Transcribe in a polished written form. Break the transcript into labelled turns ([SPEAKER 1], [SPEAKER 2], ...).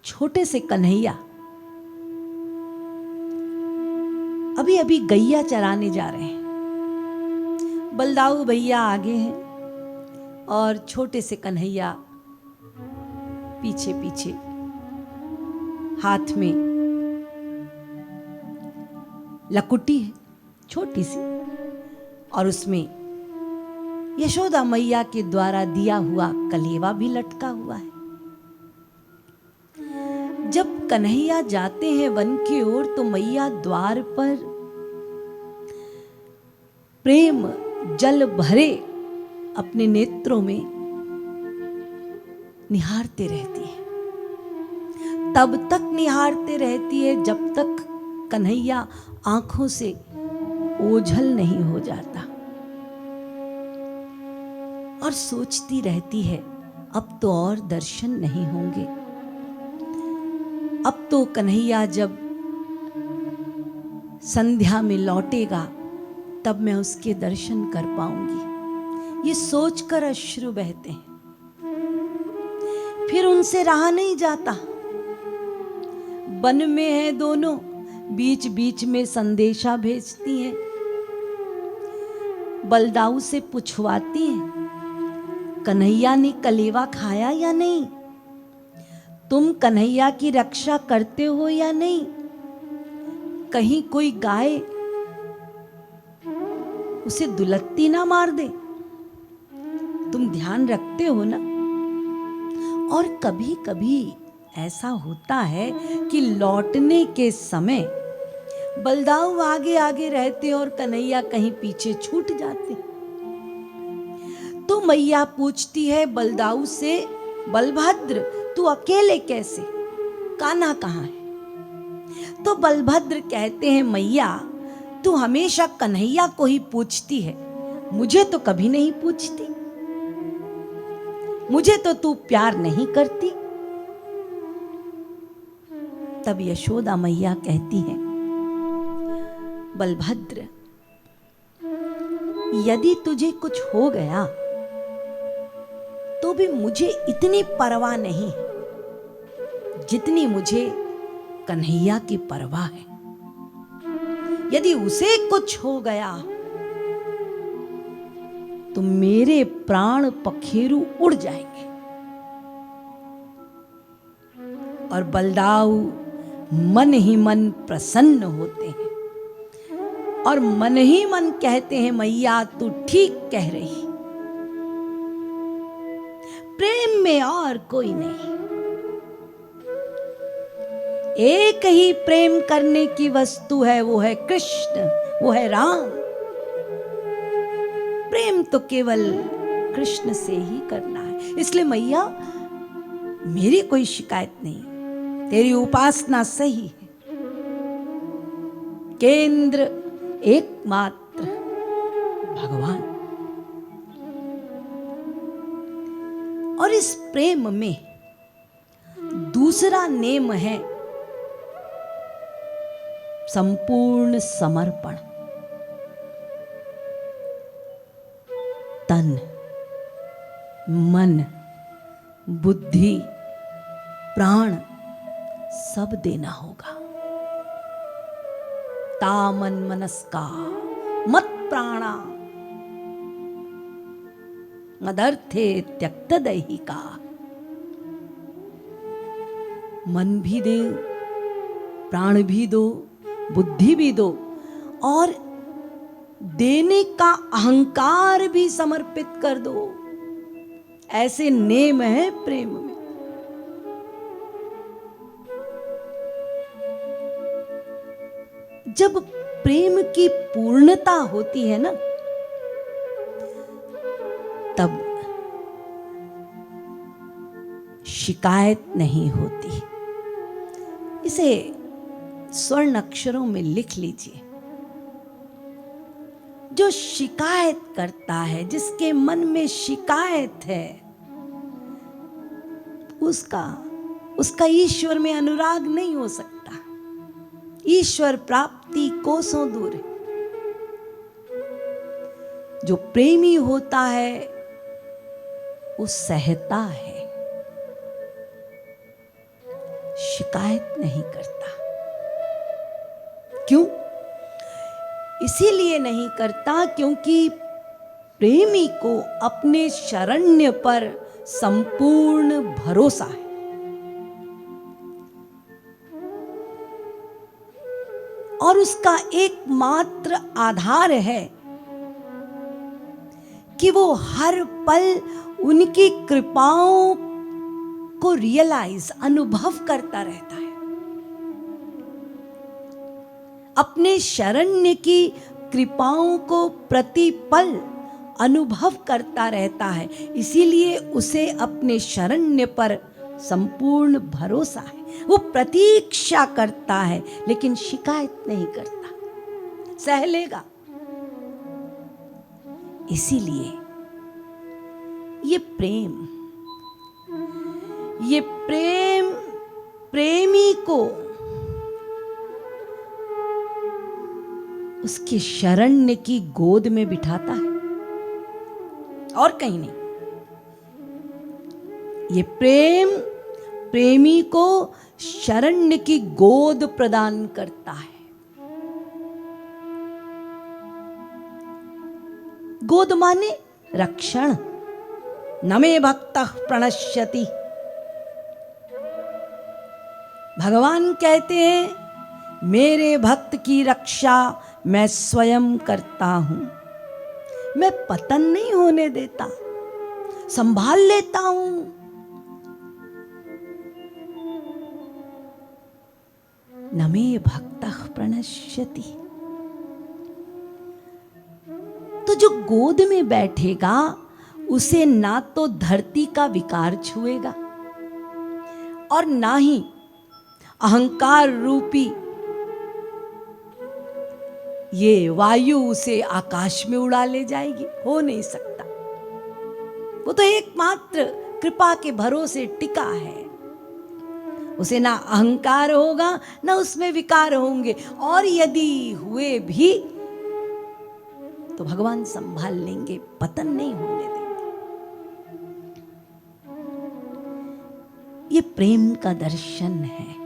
[SPEAKER 1] छोटे से कन्हैया अभी अभी गैया चराने जा रहे हैं। बलदाऊ भैया आगे हैं और छोटे से कन्हैया पीछे पीछे, हाथ में लकुटी है छोटी सी, और उसमें यशोदा मैया के द्वारा दिया हुआ कलेवा भी लटका हुआ है। जब कन्हैया जाते हैं वन की ओर तो मैया द्वार पर प्रेम जल भरे अपने नेत्रों में निहारते रहती है। तब तक निहारते रहती है जब तक कन्हैया आंखों से ओझल नहीं हो जाता, और सोचती रहती है अब तो और दर्शन नहीं होंगे। अब तो कन्हैया जब संध्या में लौटेगा तब मैं उसके दर्शन कर पाऊंगी, ये सोचकर अश्रु बहते हैं। फिर उनसे रहा नहीं जाता। वन में है दोनों, बीच बीच में संदेशा भेजती हैं, बलदाऊ से पूछवाती हैं कन्हैया ने कलेवा खाया या नहीं, तुम कन्हैया की रक्षा करते हो या नहीं, कहीं कोई गाय उसे दुलत्ती ना मार दे, तुम ध्यान रखते हो ना। और कभी कभी ऐसा होता है कि लौटने के समय बलदाऊ आगे आगे रहते और कन्हैया कहीं पीछे छूट जाते। तो मैया पूछती है बलदाऊ से, बलभद्र तू अकेले कैसे, कान्हा कहाँ है? तो बलभद्र कहते हैं मैया तू हमेशा कन्हैया को ही पूछती है, मुझे तो कभी नहीं पूछती, मुझे तो तू प्यार नहीं करती। तब यशोदा मैया कहती हैं बलभद्र यदि तुझे कुछ हो गया तो भी मुझे इतनी परवाह नहीं जितनी मुझे कन्हैया की परवाह है। यदि उसे कुछ हो गया तो मेरे प्राण पखेरु उड़ जाएंगे। और बलदाऊ मन ही मन प्रसन्न होते हैं और मन ही मन कहते हैं मैया तू ठीक कह रही, प्रेम में और कोई नहीं, एक ही प्रेम करने की वस्तु है, वो है कृष्ण, वो है राम। प्रेम तो केवल कृष्ण से ही करना है। इसलिए मैया मेरी कोई शिकायत नहीं, तेरी उपासना सही है। केंद्र एकमात्र भगवान। और इस प्रेम में दूसरा नेम है संपूर्ण समर्पण। तन मन बुद्धि प्राण सब देना होगा। तामन मनस्का मत प्राणा मदर्थे त्यक्त दैहिका। मन भी दे, प्राण भी दो, बुद्धि भी दो, और देने का अहंकार भी समर्पित कर दो। ऐसे नेम है प्रेम में। जब प्रेम की पूर्णता होती है ना, तब शिकायत नहीं होती। इसे स्वर्ण अक्षरों में लिख लीजिए। जो शिकायत करता है, जिसके मन में शिकायत है, उसका ईश्वर में अनुराग नहीं हो सकता। ईश्वर प्राप्ति कोसों दूर है। जो प्रेमी होता है वो सहता है, शिकायत नहीं करता। क्यों? इसीलिए नहीं करता क्योंकि प्रेमी को अपने शरण्य पर संपूर्ण भरोसा है। और उसका एकमात्र आधार है कि वो हर पल उनकी कृपाओं को रियलाइज, अनुभव करता रहता है। अपने शरण्य की कृपाओं को प्रतिपल अनुभव करता रहता है। इसीलिए उसे अपने शरण्य पर संपूर्ण भरोसा है। वो प्रतीक्षा करता है लेकिन शिकायत नहीं करता, सह लेगा। इसीलिए ये प्रेम प्रेमी को उसके शरण्य की गोद में बिठाता है और कहीं नहीं। ये प्रेम प्रेमी को शरण्य की गोद प्रदान करता है। गोद माने रक्षण। न मे भक्तः प्रणश्यति। भगवान कहते हैं मेरे भक्त की रक्षा मैं स्वयं करता हूं। मैं पतन नहीं होने देता, संभाल लेता हूं। न मे भक्तः प्रणश्यति। तो जो गोद में बैठेगा उसे ना तो धरती का विकार छुएगा और ना ही अहंकार रूपी ये वायु उसे आकाश में उड़ा ले जाएगी। हो नहीं सकता। वो तो एकमात्र कृपा के भरोसे टिका है। उसे ना अहंकार होगा ना उसमें विकार होंगे, और यदि हुए भी तो भगवान संभाल लेंगे, पतन नहीं होने देंगे। ये प्रेम का दर्शन है।